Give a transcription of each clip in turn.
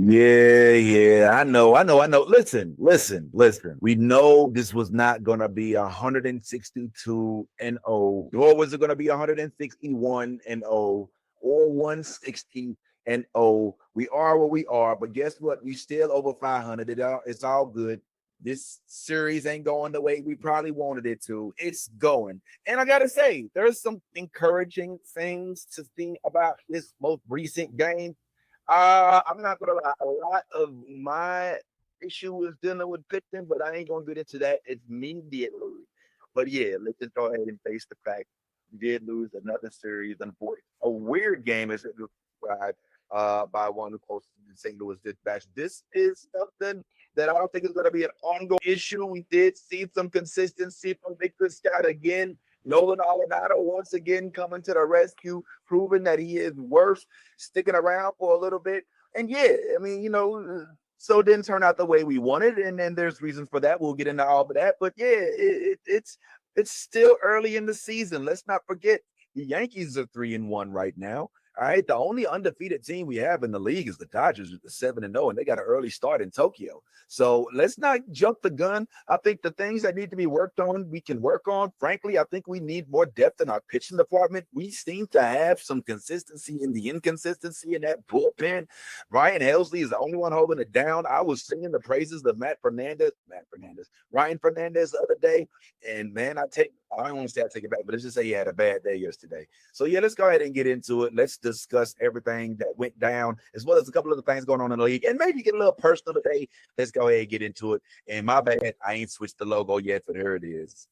Yeah. I know. Listen. We know this was not gonna be 162-0, nor was it gonna be 161-0 or 160-0. We are what we are, but guess what? We still over 500. It's all good. This series ain't going the way we probably wanted it to. It's going. And I gotta say, there's some encouraging things to think about this most recent game. I'm not gonna lie. A lot of my issue is dealing with pitching, but I ain't gonna get into that immediately. But yeah, let's just go ahead and face the fact we did lose another series. Unfortunately, a weird game as it was described by one who posted in St. Louis Dispatch. This is something that I don't think is going to be an ongoing issue. We did see some consistency from Victor Scott again. Nolan Arenado once again coming to the rescue, proving that he is worth sticking around for a little bit. And yeah, I mean, so it didn't turn out the way we wanted, and then there's reasons for that. We'll get into all of that, but yeah, it's still early in the season. Let's not forget the Yankees are 3-1 right now. All right, the only undefeated team we have in the league is the Dodgers with the 7-0, and they got an early start in Tokyo. So let's not jump the gun. I think the things that need to be worked on, we can work on. Frankly, I think we need more depth in our pitching department. We seem to have some consistency in the inconsistency in that bullpen. Ryan Helsley is the only one holding it down. I was singing the praises of Ryan Fernandez the other day, and man, I don't want to say I take it back, but let's just say he had a bad day yesterday. So yeah, let's go ahead and get into it. Let's discuss everything that went down, as well as a couple of the things going on in the league, and maybe get a little personal today. Let's go ahead and get into it. And my bad, I ain't switched the logo yet, but here it is.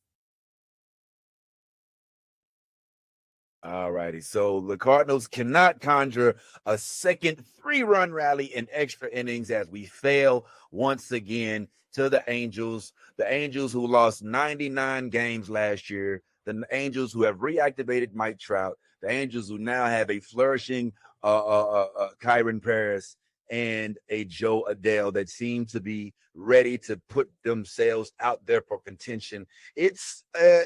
All righty. So the Cardinals cannot conjure a second 3-run rally in extra innings as we fail once again to the Angels. The Angels who lost 99 games last year. The Angels who have reactivated Mike Trout. The Angels who now have a flourishing Kyron Paris and a Joe Adele that seem to be ready to put themselves out there for contention. It's a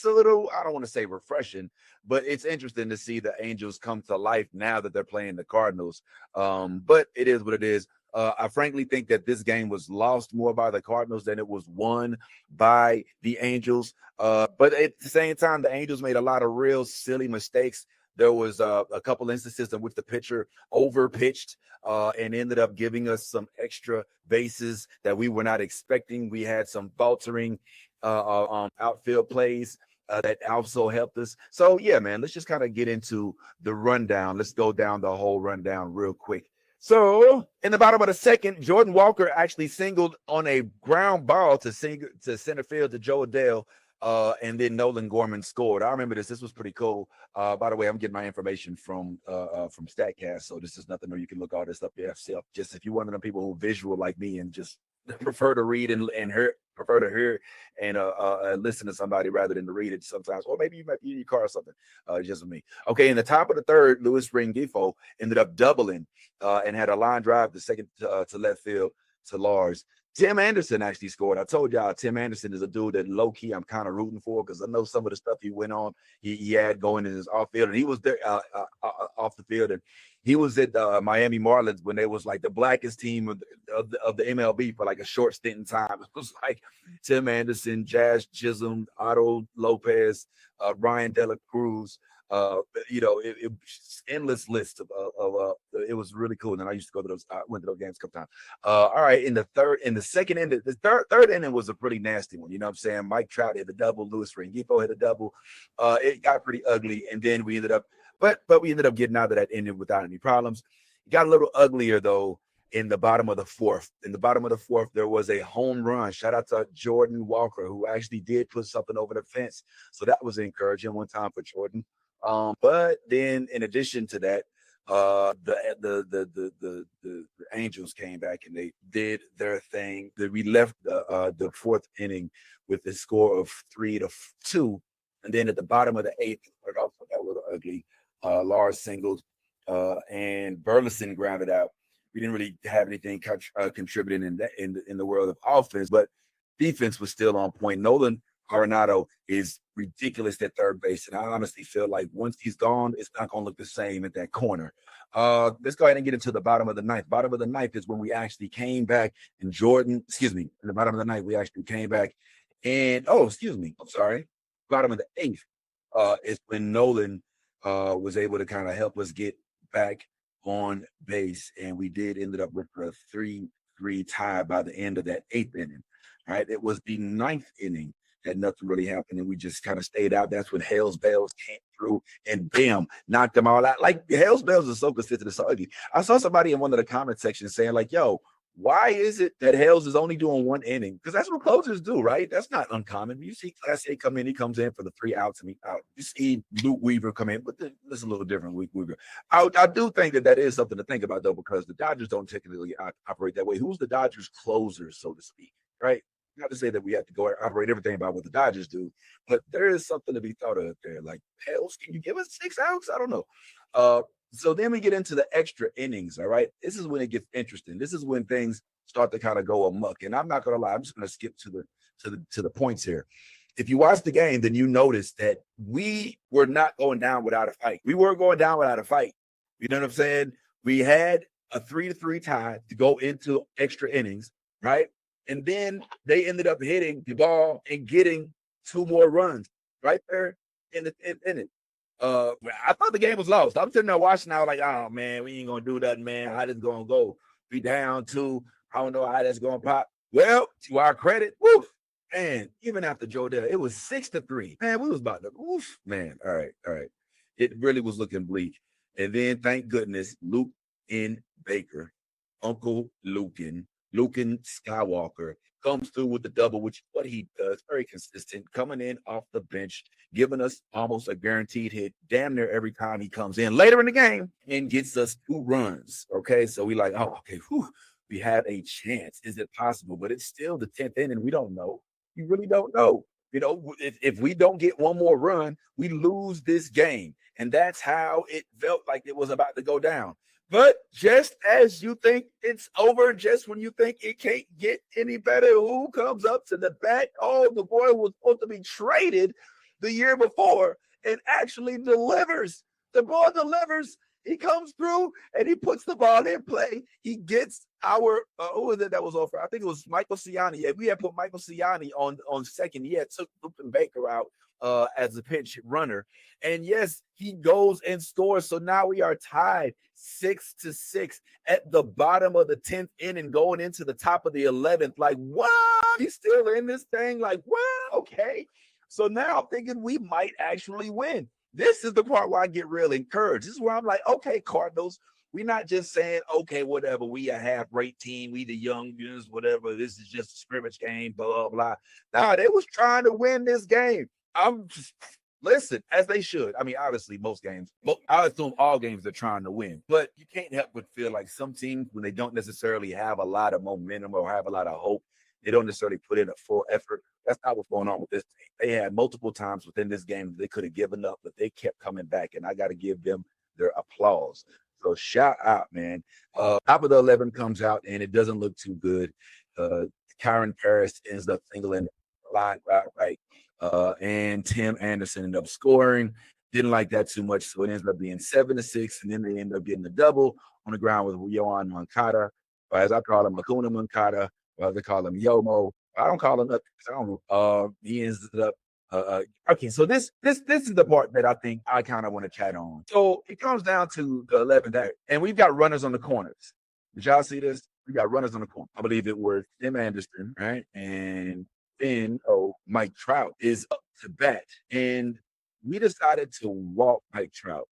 little, I don't want to say refreshing, but it's interesting to see the Angels come to life now that they're playing the Cardinals. But it is what it is. I frankly think that this game was lost more by the Cardinals than it was won by the Angels. But at the same time, the Angels made a lot of real silly mistakes. There was a couple instances in which the pitcher overpitched and ended up giving us some extra bases that we were not expecting. We had some faltering outfield plays that also helped us. So yeah, man, let's just kind of get into the rundown. Let's go down the whole rundown real quick. So in the bottom of the second, Jordan Walker actually singled on a ground ball to center field to Joe Adele. And then Nolan Gorman scored. I remember this. This was pretty cool. By the way, I'm getting my information from Statcast, so this is nothing new. You can look all this up yourself. Just if you're one of them people who visual like me and just prefer to read and prefer to hear and listen to somebody rather than to read it sometimes, or maybe you might be in your car or something. Just me. Okay, in the top of the third, Luis Rengifo ended up doubling and had a line drive to second to left field to Lars. Tim Anderson actually scored. I told y'all Tim Anderson is a dude that low key I'm kind of rooting for because I know some of the stuff he went on, he had going in his off field, and he was there off the field, and he was at Miami Marlins when they was like the blackest team of the MLB for like a short stint in time. It was like Tim Anderson, Jazz Chisholm, Otto Lopez, Ryan Dela Cruz. It endless list of it was really cool. And I used to go to those, I went to those games a couple times. All right, in the second inning, the third inning was a pretty nasty one. You know what I'm saying? Mike Trout hit a double, Luis Rengifo hit a double. It got pretty ugly, and then we ended up, but we ended up getting out of that inning without any problems. It got a little uglier though in the bottom of the fourth. In the bottom of the fourth, there was a home run. Shout out to Jordan Walker, who actually did put something over the fence. So that was encouraging one time for Jordan. But then in addition to that, the Angels came back and they did their thing. We left the fourth inning with a score of 3-2, and then at the bottom of the eighth, it also got a little ugly. Lars singled, and Burleson grounded out. We didn't really have anything contributing in the world of offense, but defense was still on point. Nolan Arenado is ridiculous at third base. And I honestly feel like once he's gone, it's not going to look the same at that corner. Let's go ahead and get into the bottom of the ninth. Bottom of the ninth is when we actually came back and Jordan, excuse me, in the bottom of the ninth, we actually came back and, oh, excuse me, I'm sorry. Bottom of the eighth is when Nolan was able to kind of help us get back on base. And we did ended up with a 3-3 tie by the end of that eighth inning, right? It was the ninth inning that nothing really happened, and we just kind of stayed out. That's when Hell's Bells came through and bam, knocked them all out. Like Hell's Bells is so consistent, it's so ugly. I saw somebody in one of the comment sections saying, like, yo, why is it that Hales is only doing one inning? Because that's what closers do, right? That's not uncommon. You see Class A come in, he comes in for the 3 outs and he out. You see Luke Weaver come in, but this is a little different. Luke Weaver. I do think that is something to think about, though, because the Dodgers don't technically operate that way. Who's the Dodgers closer, so to speak, right? Not to say that we have to go and operate everything about what the Dodgers do, but there is something to be thought of there. Like, Hales, can you give us 6 outs? I don't know. So then we get into the extra innings. All right. This is when it gets interesting. This is when things start to kind of go amok. And I'm not gonna lie, I'm just gonna skip to the points here. If you watch the game, then you notice that we were not going down without a fight. We weren't going down without a fight. You know what I'm saying? We had a 3-3 tie to go into extra innings, right? And then they ended up hitting the ball and getting 2 more runs right there in it. I thought the game was lost. I'm sitting there watching. I was like, oh man, we ain't gonna do nothing, man. How this gonna go? Be down 2. I don't know how that's gonna pop. Well, to our credit, woof, man. Even after Joe Dell, it was 6-3. Man, we was about to woof, man. All right. It really was looking bleak. And then, thank goodness, Luke N. Baker, Uncle Lucan Skywalker comes through with the double, which is what he does, very consistent, coming in off the bench, giving us almost a guaranteed hit damn near every time he comes in later in the game and gets us 2 runs. Okay, so we like, oh, okay, whew, we have a chance. Is it possible? But it's still the 10th inning. We don't know. We really don't know. You know, if we don't get 1 more run, we lose this game. And that's how it felt like it was about to go down. But just as you think it's over, just when you think it can't get any better, who comes up to the bat? Oh, the boy was supposed to be traded the year before and actually delivers. The ball delivers. He comes through and he puts the ball in play. He gets our who was it that was offered? I think it was Michael Ciani. Yeah, we had put Michael Ciani on second. He had took Lupin Baker out as a pinch runner. And yes, he goes and scores. So now we are tied 6-6 at the bottom of the 10th inning, going into the top of the 11th. Like, what? He's still in this thing? Like, wow, okay. So now I'm thinking we might actually win. This is the part where I get real encouraged. This is where I'm like, okay, Cardinals, we're not just saying, okay, whatever, we a half-rate team, we the youngers, whatever, this is just a scrimmage game, blah, blah, blah. Nah, they was trying to win this game. I'm just, listen, as they should. I mean, obviously, most games, I assume all games they're trying to win. But you can't help but feel like some teams, when they don't necessarily have a lot of momentum or have a lot of hope, they don't necessarily put in a full effort. That's not what's going on with this team. They had multiple times within this game they could have given up, but they kept coming back, and I got to give them their applause. So shout out, man. Top of the 11 comes out, and it doesn't look too good. Kyron Paris ends up singling line right. And Tim Anderson ended up scoring. Didn't like that too much, so it ends up being 7-6, and then they end up getting a double on the ground with Yohan Moncada, or as I call him, Lacuna Moncada, or they call him Yomo. I don't call him nothing. I don't. He ends up. Okay, so this is the part that I think I kind of want to chat on. So it comes down to the 11th, and we've got runners on the corners. Did y'all see this? We got runners on the corner. I believe it was Tim Anderson, right? And then Mike Trout is up to bat, and we decided to walk Mike Trout.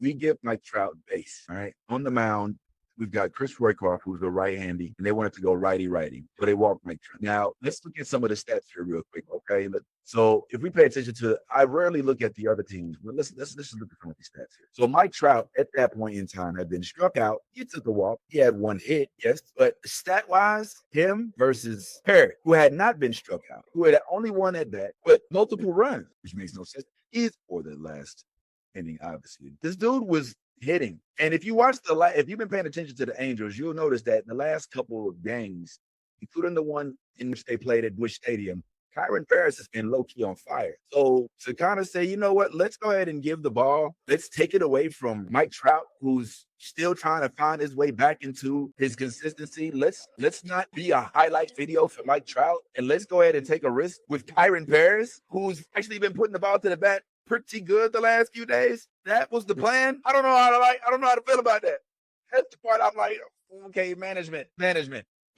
We give Mike Trout base, all right, on the mound. We've got Chris Roycroft, who's a right-handy, and they wanted to go righty-righty, but they walked Mike Trout. Now, let's look at some of the stats here real quick, okay? So if we pay attention to, I rarely look at the other teams, but let's look at some of these stats here. So Mike Trout, at that point in time, had been struck out. He took a walk. He had 1 hit, yes, but stat-wise, him versus Perry, who had not been struck out, who had only 1 at bat, but multiple runs, which makes no sense. He's for the last inning, obviously. This dude was hitting. And if you watch if you've been paying attention to the Angels, you'll notice that in the last couple of games, including the one in which they played at Busch Stadium, Kyron Paris has been low-key on fire. So to kind of say, you know what, let's go ahead and give the ball. Let's take it away from Mike Trout, who's still trying to find his way back into his consistency. Let's not be a highlight video for Mike Trout, and let's go ahead and take a risk with Kyron Paris, who's actually been putting the ball to the bat pretty good the last few days. That was the plan. I don't know how to feel about that. That's the part I'm like, okay, management.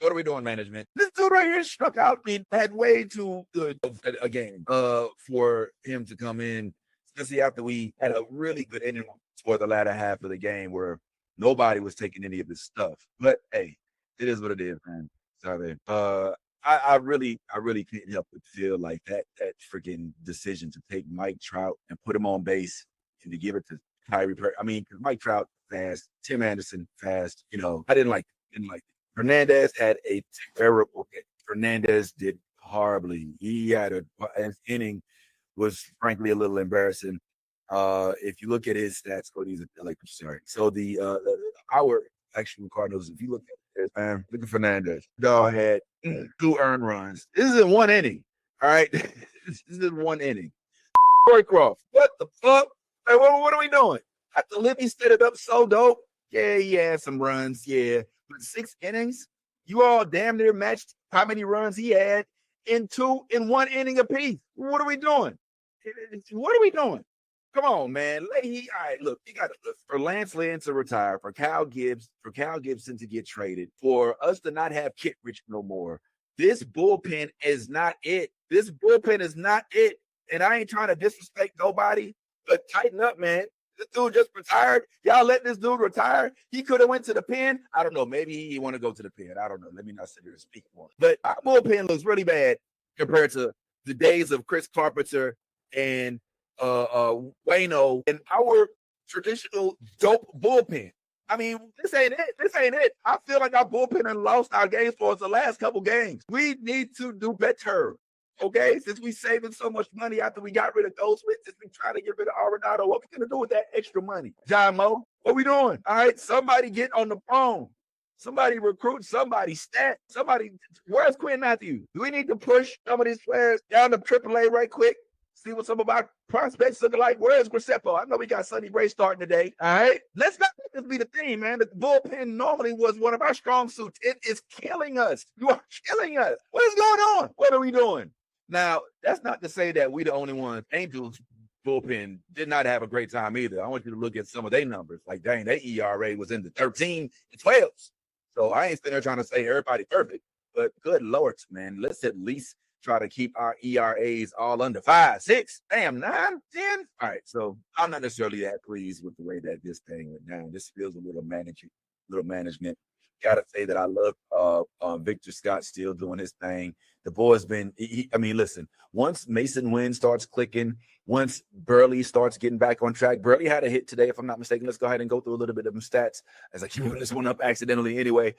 What are we doing, management? This dude right here struck out. He had way too good a game for him to come in, especially after we had a really good inning for the latter half of the game where nobody was taking any of this stuff. But hey, it is what it is, man. Sorry. I really can't help but feel like that freaking decision to take Mike Trout and put him on base and to give it to Kyrie. I mean, because Mike Trout fast, Tim Anderson fast. You know, I didn't like it. Hernandez had a terrible game. Hernandez did horribly. He had an inning was frankly a little embarrassing. If you look at his stats, So our actual Cardinals, if you look at it, man, look at Fernandez. Dog had 2 earned runs. This is in 1 inning. All right. This is in 1 inning. Croft. What the fuck? Hey, what are we doing? After Libby set it up so dope. Yeah, he had some runs, yeah. But 6 innings, you all damn near matched how many runs he had in 1 inning apiece. What are we doing? What are we doing? Come on, man. All right, look, you got to look for Lance Lynn to retire, for Kyle Gibson to get traded, for us to not have Kittredge no more. This bullpen is not it. This bullpen is not it. And I ain't trying to disrespect nobody, but tighten up, man. This dude just retired. Y'all let this dude retire. He could have went to the pen. I don't know. Maybe he want to go to the pen. I don't know. Let me not sit here and speak for him. But our bullpen looks really bad compared to the days of Chris Carpenter and Wayno and our traditional dope bullpen. I mean, this ain't it. I feel like our bullpen has lost our games for us the last couple games. We need to do better. Okay, since we saving so much money after we got rid of Goldsmith, since we trying to get rid of Arenado, what we gonna do with that extra money? John Moe, what we doing? All right, somebody get on the phone. Somebody recruit, somebody stat, where's Quinn Matthews? Do we need to push some of these players down to AAA right quick? See what some of our prospects looking like. Where's Graceffa? I know we got Sonny Gray starting today. All right. Let's not let this be the theme, man. The bullpen normally was one of our strong suits. It is killing us. You are killing us. What is going on? What are we doing? Now, that's not to say that we the only ones. Angels bullpen did not have a great time either. I want you to look at some of their numbers. Like, dang, their ERA was in the 13 and 12s. So I ain't sitting there trying to say everybody perfect. But good Lord, man, let's at least try to keep our ERAs all under 5, 6, damn, 9, 10. All right, so I'm not necessarily that pleased with the way that this thing went down. This feels a little management. Gotta say that I love Victor Scott still doing his thing. The boy's been, listen, once Mason Wynn starts clicking, once Burley starts getting back on track, Burley had a hit today, if I'm not mistaken. Let's go ahead and go through a little bit of them stats as I keep putting this one up accidentally anyway.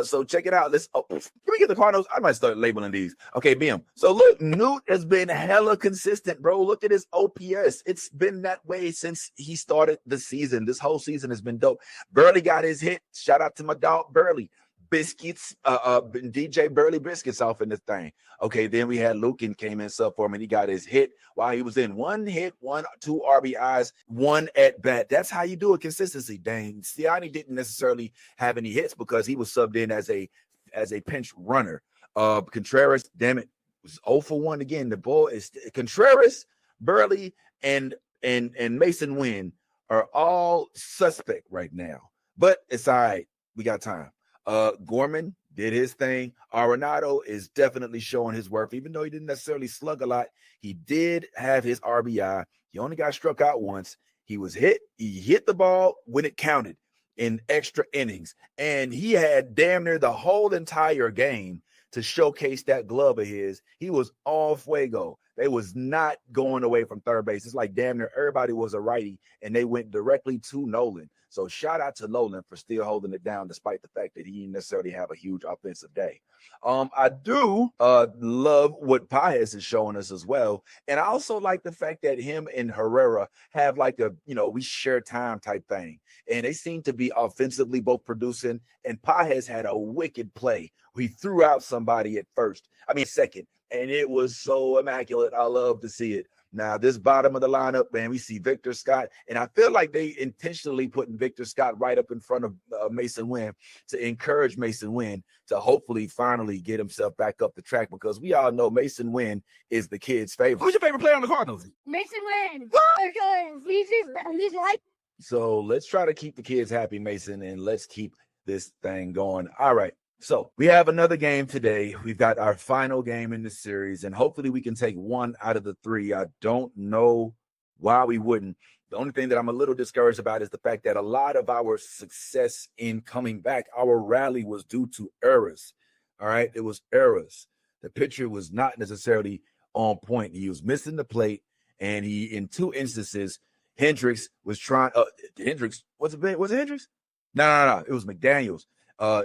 So check it out. Can we get the Cardinals? I might start labeling these. Okay, BM. So look, Newt has been hella consistent, bro. Look at his OPS. It's been that way since he started the season. This whole season has been dope. Burley got his hit. Shout out to my dog, Burley. Biscuits, DJ Burley Biscuits off in this thing. Okay, then we had Lukin came in sub for him and he got his hit while he was in 1 hit, 2 RBIs, 1 at bat. That's how you do it. Consistency. Dang, Siani didn't necessarily have any hits because he was subbed in as a pinch runner. Contreras, damn it, was 0 for 1 again. The ball is Contreras, Burley, and Mason Wynn are all suspect right now. But it's all right. We got time. Gorman did his thing. Arenado is definitely showing his worth, even though he didn't necessarily slug a lot. He did have his RBI. He only got struck out once. He was hit. He hit the ball when it counted in extra innings, and he had damn near the whole entire game to showcase that glove of his. He was all fuego. They was not going away from third base. It's like damn near everybody was a righty, and they went directly to Nolan. So shout out to Nolan for still holding it down despite the fact that he didn't necessarily have a huge offensive day. I do love what Paez is showing us as well. And I also like the fact that him and Herrera have like a, we share time type thing. And they seem to be offensively both producing. And Paez had a wicked play. He threw out somebody second, and it was so immaculate. I love to see it. Now, this bottom of the lineup, man, we see Victor Scott, and I feel like they intentionally putting Victor Scott right up in front of Mason Wynn to encourage Mason Wynn to hopefully finally get himself back up the track, because we all know Mason Wynn is the kid's favorite. Who's your favorite player on the Cardinals? Mason Wynn. He's like. So let's try to keep the kids happy, Mason, and let's keep this thing going. All right. So we have another game today. We've got our final game in the series, and hopefully we can take one out of the three. I don't know why we wouldn't. The only thing that I'm a little discouraged about is the fact that a lot of our success in coming back, our rally was due to errors. All right. It was errors. The pitcher was not necessarily on point. He was missing the plate, and he, in two instances, Hendricks was trying. Hendricks, was it Hendricks? No. It was McDaniels.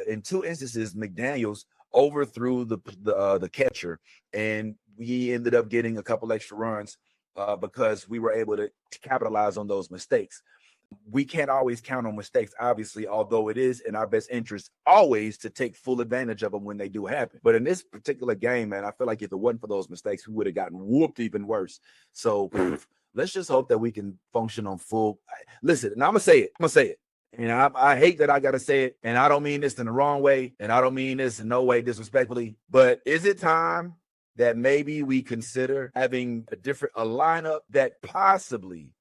In two instances, McDaniels overthrew the catcher, and we ended up getting a couple extra runs because we were able to capitalize on those mistakes. We can't always count on mistakes, obviously, although it is in our best interest always to take full advantage of them when they do happen. But in this particular game, man, I feel like if it wasn't for those mistakes, we would have gotten whooped even worse. So let's just hope that we can function on full. Listen, and I'm going to say it. And I hate that I got to say it, and I don't mean this in the wrong way, and I don't mean this in no way disrespectfully, but is it time that maybe we consider having a lineup that possibly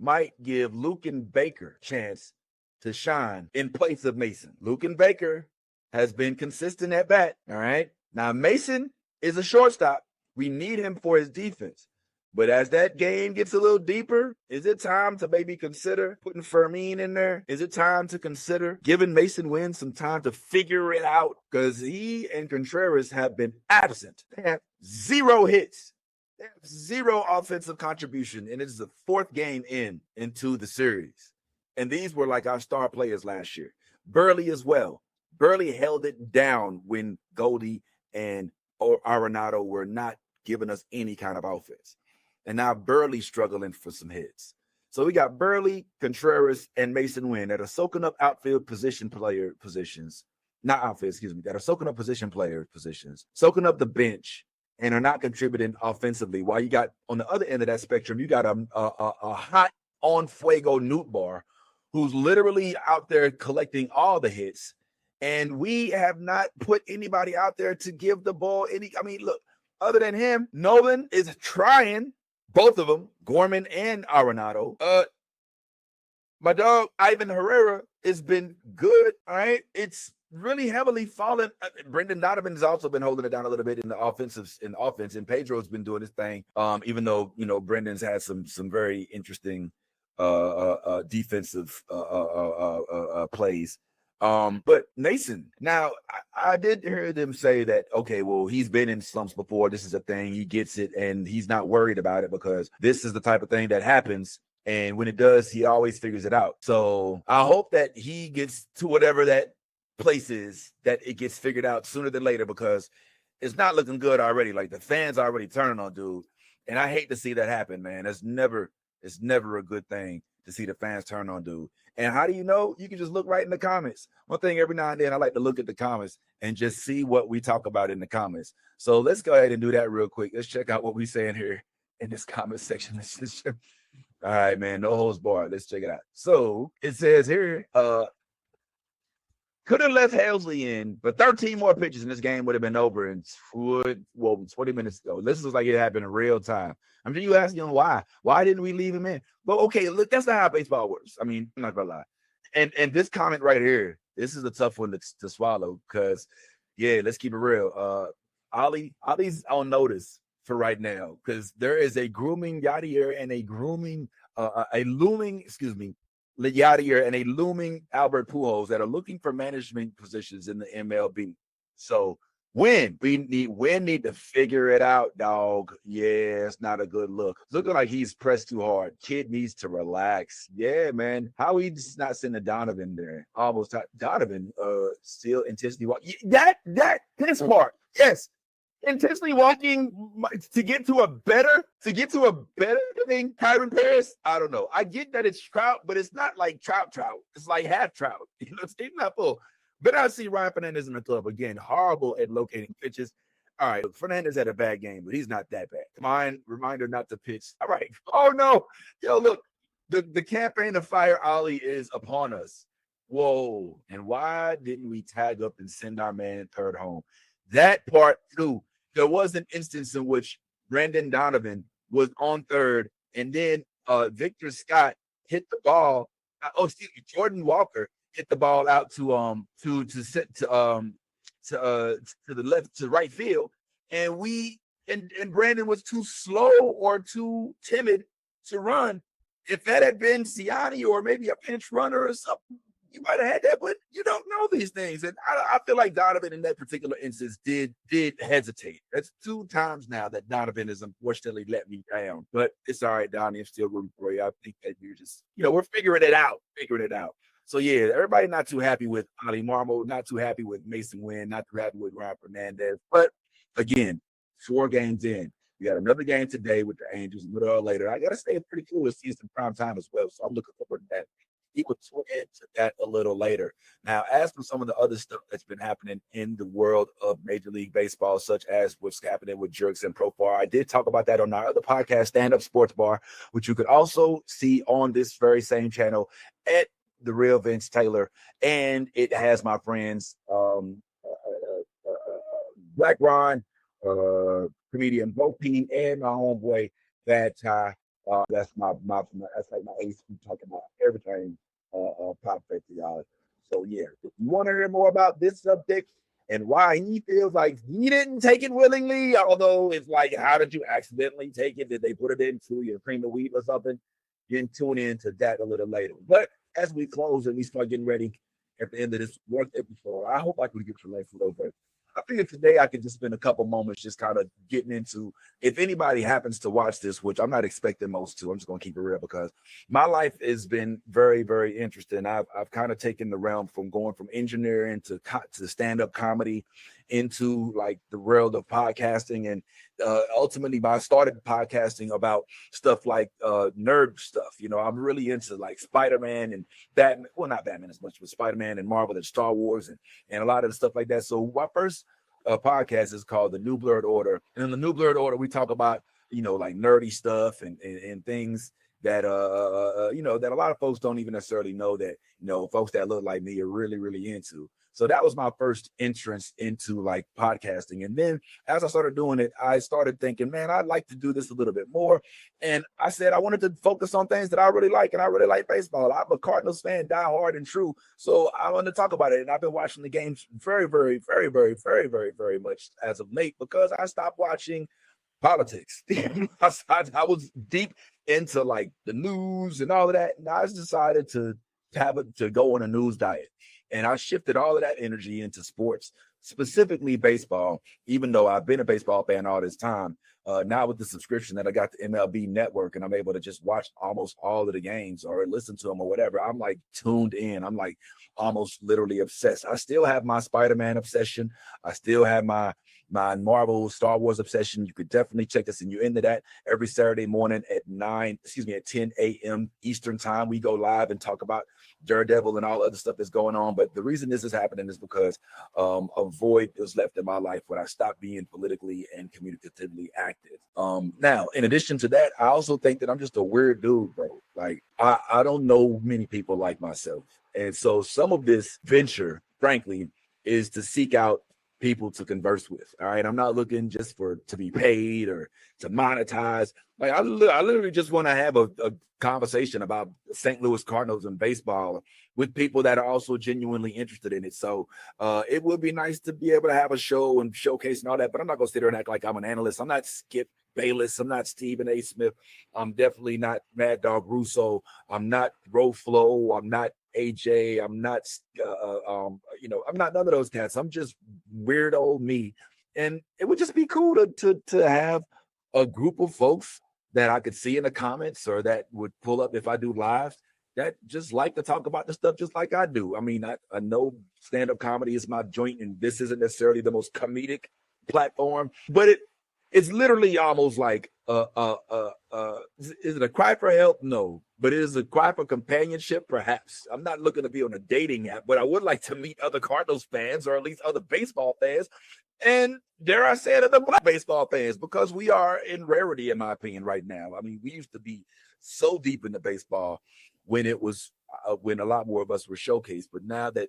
might give Luken Baker a chance to shine in place of Mason? Luken Baker has been consistent at bat, all right? Now, Mason is a shortstop. We need him for his defense. But as that game gets a little deeper, is it time to maybe consider putting Fermin in there? Is it time to consider giving Mason Wynn some time to figure it out? Because he and Contreras have been absent. They have 0 hits. They have 0 offensive contribution, and it's the 4th game into the series. And these were like our star players last year. Burley as well. Burley held it down when Goldie and Arenado were not giving us any kind of offense. And now Burley's struggling for some hits. So we got Burley, Contreras, and Mason Wynn that are soaking up outfield positions. Not outfield, that are soaking up position player positions, soaking up the bench, and are not contributing offensively. While you got, on the other end of that spectrum, you got a hot on fuego Nootbaar who's literally out there collecting all the hits. And we have not put anybody out there to give the ball any. I mean, look, other than him, Nolan is trying. Both of them, Gorman and Arenado. My dog, Ivan Herrera, has been good, all right? It's really heavily fallen. Brendan Donovan has also been holding it down a little bit in the offense, and Pedro's been doing his thing, even though, Brendan's had some very interesting defensive plays. But Mason, now I did hear them say that, okay, well, he's been in slumps before. This is a thing. He gets it, and he's not worried about it because this is the type of thing that happens. And when it does, he always figures it out. So I hope that he gets to whatever that place is, that it gets figured out sooner than later, because it's not looking good already. Like, the fans are already turning on dude. And I hate to see that happen, man. It's never a good thing to see the fans turn on dude. And how do you know? You can just look right in the comments. One thing, every now and then, I like to look at the comments and just see what we talk about in the comments. So let's go ahead and do that real quick. Let's check out what we're saying here in this comment section. All right, man, no holds barred. Let's check it out. So it says here, could have left Helsley in, but 13 more pitches and this game would have been over in 20 minutes ago. This looks like it happened in real time. I'm sure you asking why. Why didn't we leave him in? But okay, look, that's not how baseball works. I mean, I'm not gonna lie. And this comment right here, this is a tough one to swallow, because let's keep it real. Ollie's on notice for right now, because there is a grooming Yadier and a looming Yadier and a looming Albert Pujols that are looking for management positions in the MLB. So Wynn need to figure it out, dog. Yeah, it's not a good look. It's looking like he's pressed too hard. Kid needs to relax. Yeah, man. How he's not sending Donovan there? Almost Donovan still intentionally walking. This part. Yes. Intentionally walking to get to a better than Kyron Paris. I don't know. I get that it's Trout, but it's not like Trout. It's like half Trout. It's not full. But I see Ryan Fernandez in the club again, horrible at locating pitches. All right, Fernandez had a bad game, but he's not that bad. Reminder not to pitch. All right. Oh no. Yo, look, the campaign to fire Ollie is upon us. Whoa. And why didn't we tag up and send our man third home? That part too. There was an instance in which Brandon Donovan was on third, and then Victor Scott hit the ball. Excuse me, Jordan Walker hit the ball out to the left to right field, and Brandon was too slow or too timid to run. If that had been Siani or maybe a pinch runner or something, you might have had that, but you don't know these things. And I feel like Donovan in that particular instance did hesitate. That's 2 times now that Donovan has unfortunately let me down. But it's all right, Donnie. I'm still rooting for you. I think that you're just, we're figuring it out. So yeah, everybody not too happy with Ali Marmo, not too happy with Mason Wynn, not too happy with Ryan Fernandez. But again, 4 games in. We got another game today with the Angels a little later. I got to stay pretty cool with season prime time as well. So I'm looking forward to that. He would get to that a little later. Now, as for some of the other stuff that's been happening in the world of Major League Baseball, such as what's happening with Jerks and Profar, I did talk about that on our other podcast, Stand Up Sports Bar, which you could also see on this very same channel at The Real Vince Taylor. And it has my friends, Black Ron, comedian Bo P, and my homeboy, that that's that's like my ace. We talking about everything pop theology. So yeah, if you want to hear more about this subject and why he feels like he didn't take it willingly, although it's like, how did you accidentally take it? Did they put it into your cream of wheat or something? You can tune in to that a little later. But as we close and we start getting ready at the end of this work episode, I hope I can get your life a little bit. I figured today I could just spend a couple moments just kind of getting into, if anybody happens to watch this, which I'm not expecting most to, I'm just going to keep it real because my life has been very, very interesting. I've kind of taken the realm from going from engineering to stand-up comedy into like the world of podcasting. And ultimately, I started podcasting about stuff like nerd stuff. I'm really into like Spider-Man and Batman. Well, not Batman as much, but Spider-Man and Marvel and Star Wars and a lot of the stuff like that. So my first podcast is called The New Blurred Order. And in The New Blurred Order, we talk about, like nerdy stuff and things that that a lot of folks don't even necessarily know that, folks that look like me are really, really into. So that was my first entrance into like podcasting. And then as I started doing it, I started thinking, man, I'd like to do this a little bit more. And I said I wanted to focus on things that I really like. And I really like baseball. I'm a Cardinals fan, die hard and true. So I wanted to talk about it. And I've been watching the games very, very, very, very, very, very, very much as of late because I stopped watching politics. I was deep into like the news and all of that. And I just decided to go on a news diet. And I shifted all of that energy into sports, specifically baseball, even though I've been a baseball fan all this time. Now with the subscription that I got to MLB Network and I'm able to just watch almost all of the games or listen to them or whatever, I'm like tuned in. I'm like almost literally obsessed. I still have my Spider-Man obsession. I still have my Marvel Star Wars obsession. You could definitely check this and you're into that every Saturday morning at 10 a.m. Eastern time. We go live and talk about Daredevil and all other stuff that's going on. But the reason this is happening is because a void was left in my life when I stopped being politically and communicatively active. Now, in addition to that, I also think that I'm just a weird dude, bro. Like I don't know many people like myself. And so some of this venture, frankly, is to seek out people to converse with. All right. I'm not looking just to be paid or to monetize. Like I literally just want to have a conversation about St. Louis Cardinals and baseball with people that are also genuinely interested in it. So it would be nice to be able to have a show and showcase and all that, but I'm not going to sit there and act like I'm an analyst. I'm not Skip Bayless. I'm not Stephen A. Smith. I'm definitely not Mad Dog Russo. I'm not Roflo. I'm not AJ. I'm not, I'm not none of those cats. I'm just weird old me. And it would just be cool to have a group of folks that I could see in the comments or that would pull up if I do lives that just like to talk about the stuff just like I do. I mean, I know stand-up comedy is my joint and this isn't necessarily the most comedic platform, but it's literally almost like is it a cry for help? No, but it is a cry for companionship. Perhaps I'm not looking to be on a dating app, but I would like to meet other Cardinals fans or at least other baseball fans, and dare I say it, other black baseball fans, because we are in rarity, in my opinion, right now. I mean, we used to be so deep into baseball when it was when a lot more of us were showcased, but now that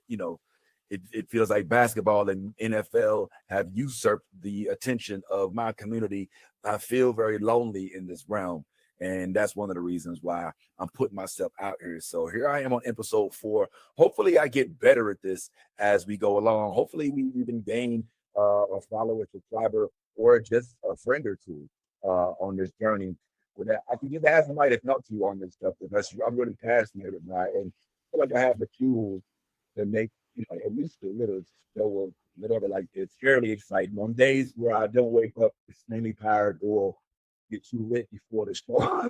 it feels like basketball and NFL have usurped the attention of my community. I feel very lonely in this realm. And that's one of the reasons why I'm putting myself out here. So here I am on episode 4. Hopefully, I get better at this as we go along. Hopefully, we even gain a follower, subscriber, or just a friend or two on this journey. With that, I can just ask somebody to talk to you on this stuff because I'm really passionate about it. And I feel like I have the tools to make at least a little show of whatever. Like it's fairly exciting on days where I don't wake up extremely tired or get too lit before the show.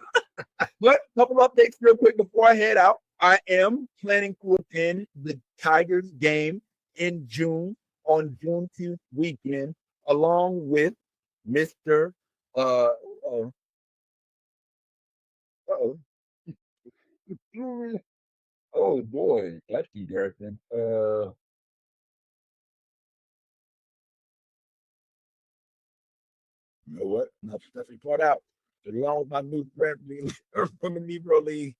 But a couple updates real quick before I head out. I am planning to attend the Tigers game in June on Juneteenth weekend, along with Mr. Uh, uh, oh, oh boy, that's embarrassing. You know what? Enough stuff report out. Along with my new friend from the Negro League,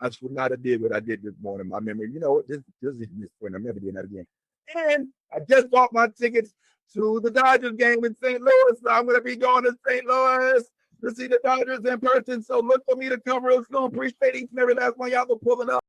I should not have did what I did this morning. My memory, you know what? This is this point. I'm never doing that again. And I just bought my tickets to the Dodgers game in St. Louis. So I'm going to be going to St. Louis to see the Dodgers in person. So look for me to come real soon. Appreciate each and every last one y'all for pulling up.